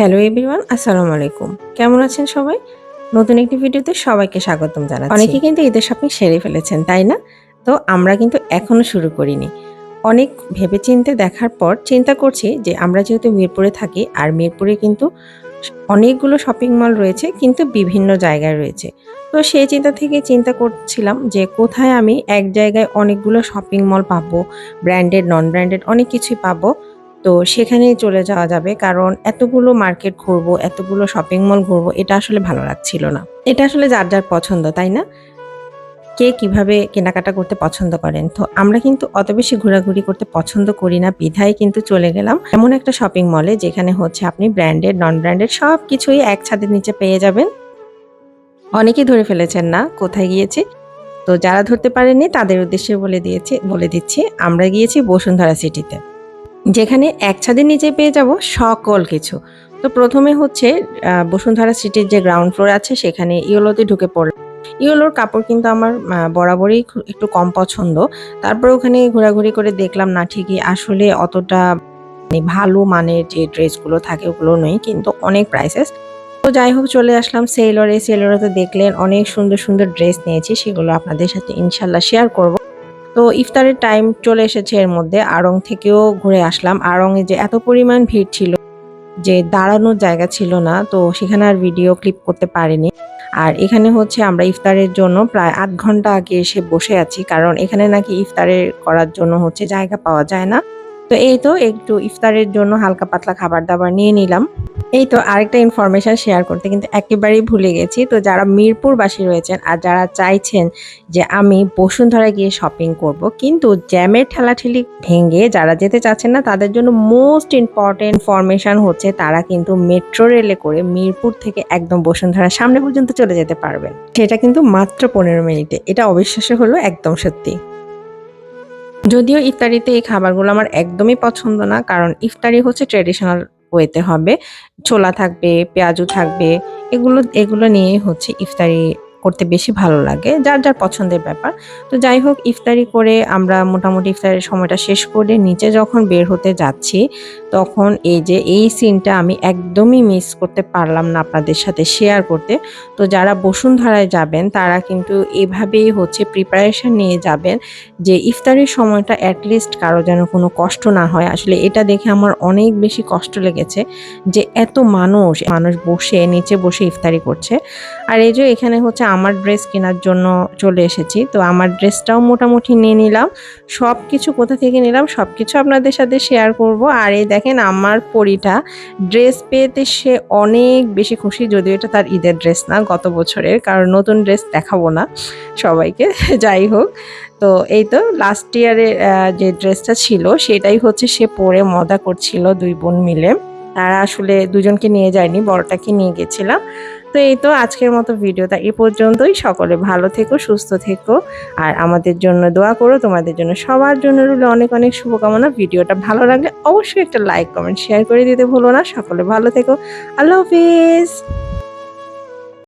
Hello everyone, আসসালামু আলাইকুম। কেমন আছেন সবাই? নতুন একটি ভিডিওতে সবাইকে স্বাগতম জানাচ্ছি। অনেকে কিন্তু ঈদের শপিং সেরে ফেলেছেন, তাই না? তো আমরা কিন্তু এখনো শুরু করিনি। অনেক ভেবেচিন্তে দেখার পর চিন্তা করছি যে আমরা যেহেতু মিরপুরে থাকি আর মিরপুরে কিন্তু অনেকগুলো শপিং মল রয়েছে কিন্তু বিভিন্ন জায়গায় রয়েছে। তো সেই চিন্তা থেকে চিন্তা করছিলাম যে কোথায় আমি এক জায়গায় অনেকগুলো শপিং মল পাবো, ব্র্যান্ডেড, নন ব্র্যান্ডেড অনেক কিছুই পাবো। তো সেখানেই চলে যাওয়া যাবে। কারণ এতগুলো মার্কেট ঘুরবো, এতগুলো শপিং মল ঘুরবো এটা আসলে ভালো লাগছিল না। এটা আসলে যার, যার পছন্দ, তাই না? কে কিভাবে কেনাকাটা করতে পছন্দ করেন। তো আমরা কিন্তু অত বেশি ঘোরাঘুরি করতে পছন্দ করি না বিধায় কিন্তু চলে গেলাম এমন একটা শপিং মলে যেখানে হচ্ছে আপনি ব্র্যান্ডেড, নন ব্র্যান্ডেড সবকিছুই এক ছাদের নিচে পেয়ে যাবেন। অনেকেই ধরে ফেলেছেন না কোথায় গিয়েছি। তো যারা ধরতে পারেননি তাদের উদ্দেশ্যে বলে দিচ্ছি আমরা গিয়েছি বসুন্ধরা সিটিতে। যেখানে এক ছাদের নিচে পেয়ে যাব সকল কিছু। তো ১ম এ হচ্ছে বসুন্ধরা সিটির যে গ্রাউন্ড ফ্লোর আছে সেখানে ইয়েলোতে ঢুকে পড়লাম। ইয়েলোর কাপড় কিন্তু আমার বরাবরই একটু কম পছন্দ। তারপরে ওখানে ঘোরাঘুরি করে দেখলাম না ঠিকই আসলে অতটা ভালো মানের যে ড্রেসগুলো থাকে ওগুলো নই কিন্তু অনেক প্রাইসেস। তো যাই হোক চলে আসলাম সেলরে। সেলরে তো দেখলেন অনেক সুন্দর, সুন্দর ড্রেস নিয়েছি সেগুলো আপনাদের সাথে ইনশাআল্লাহ শেয়ার করব। তো ইফতারের টাইম চলে এসেছে এর মধ্যে। আড়ং থেকেও ঘুরে আসলাম। আড়ংয়ে যে এত পরিমাণ ভিড় ছিল যে দাঁড়ানোর জায়গা ছিল না। তো সেখানে আর ভিডিও ক্লিপ করতে পারিনি। আর এখানে হচ্ছে আমরা ইফতারের জন্য প্রায় ৮ ঘন্টা আগে এসে বসে আছি। কারণ এখানে নাকি ইফতারের করার জন্য হচ্ছে জায়গা পাওয়া যায় না। তো এই তো একটু ইফতারের জন্য হালকা পাতলা খাবার-দাবার নিয়ে নিলাম। এই তো আরেকটা ইনফরমেশন শেয়ার করতে কিন্তু একেবারেই ভুলে গেছি। তো যারা মিরপুরবাসী রয়েছেন আর যারা চাইছেন যে আমি বসুন্ধরায় গিয়ে শপিং করব। কিন্তু জ্যামের ঠেলাঠেলি ভেঙে যারা যেতে চাচ্ছেন না তাদের জন্য মোস্ট ইম্পোর্টেন্ট ইনফরমেশন হচ্ছে তারা কিন্তু মেট্রো রেলে করে মিরপুর থেকে একদম বসুন্ধরার সামনে পর্যন্ত চলে যেতে পারবেন। সেটা কিন্তু মাত্র ১৫ মিনিটে। এটা অবিশ্বাস্য হলেও একদম সত্যি। যদিও ইফতারিতে এই খাবারগুলো আমার একদমই পছন্দ না। কারণ ইফতারি হচ্ছে ট্র্যাডিশনাল ওয়েতে হবে। ছোলা থাকবে, পেঁয়াজু থাকবে। এগুলো নিয়েই হচ্ছে ইফতারি করতে বেশি ভালো লাগে। যার, যার পছন্দের ব্যাপার। তো যাই হোক ইফতারি করে আমরা মোটামুটি ইফতারের সময়টা শেষ করে নিচে যখন বের হতে যাচ্ছি, তখন এই যে এই সিনটা আমি একদমই মিস করতে পারলাম না আপনাদের সাথে শেয়ার করতে। তো যারা বসুন্ধরায় যাবেন তারা কিন্তু এভাবেই হচ্ছে প্রিপারেশন নিয়ে যাবেন। যে ইফতারের সময়টা এটলিস্ট কারো যেন কোনো কষ্ট না হয়। আসলে এটা দেখে আমার অনেক বেশি কষ্ট লেগেছে যে এত মানুষ বসে নিচে বসে ইফতারি করছে। আর এই যে এখানে হচ্ছে আমার ড্রেস কেনার জন্য চলে এসেছি। তো আমার ড্রেসটাও মোটামুটি নিয়ে নিলাম। সবকিছু কোথা থেকে নিলাম সবকিছু আপনাদের সাথে শেয়ার করব। আর এই দেখেন আমার পরীটা ড্রেস পেতে সে অনেক বেশি খুশি। যদিও এটা তার ঈদের ড্রেস না গত বছরের। কারণ নতুন ড্রেস দেখাবো না সবাইকে। যাই হোক তো এই তো লাস্ট ইয়ারের যে ড্রেসটা ছিল সেটাই হচ্ছে সে পরে মজা করছিল ২ বোন মিলে। তারা আসলে দুজনকে নিয়ে যায়নি, বড়টাকে নিয়ে গেছিলাম। তো এই তো আজকের মতো ভিডিওটা এ পর্যন্তই। সকলে ভালো থেকো, সুস্থ থেকো। আর আমাদের জন্য দোয়া করো। তোমাদের জন্য সবার জন্য রইলো অনেক, অনেক শুভকামনা। ভিডিওটা ভালো লাগলে অবশ্যই একটা লাইক, কমেন্ট, শেয়ার করে দিতে ভুলো না। সকলে ভালো থেকো। আল্লাহ হাফিজ।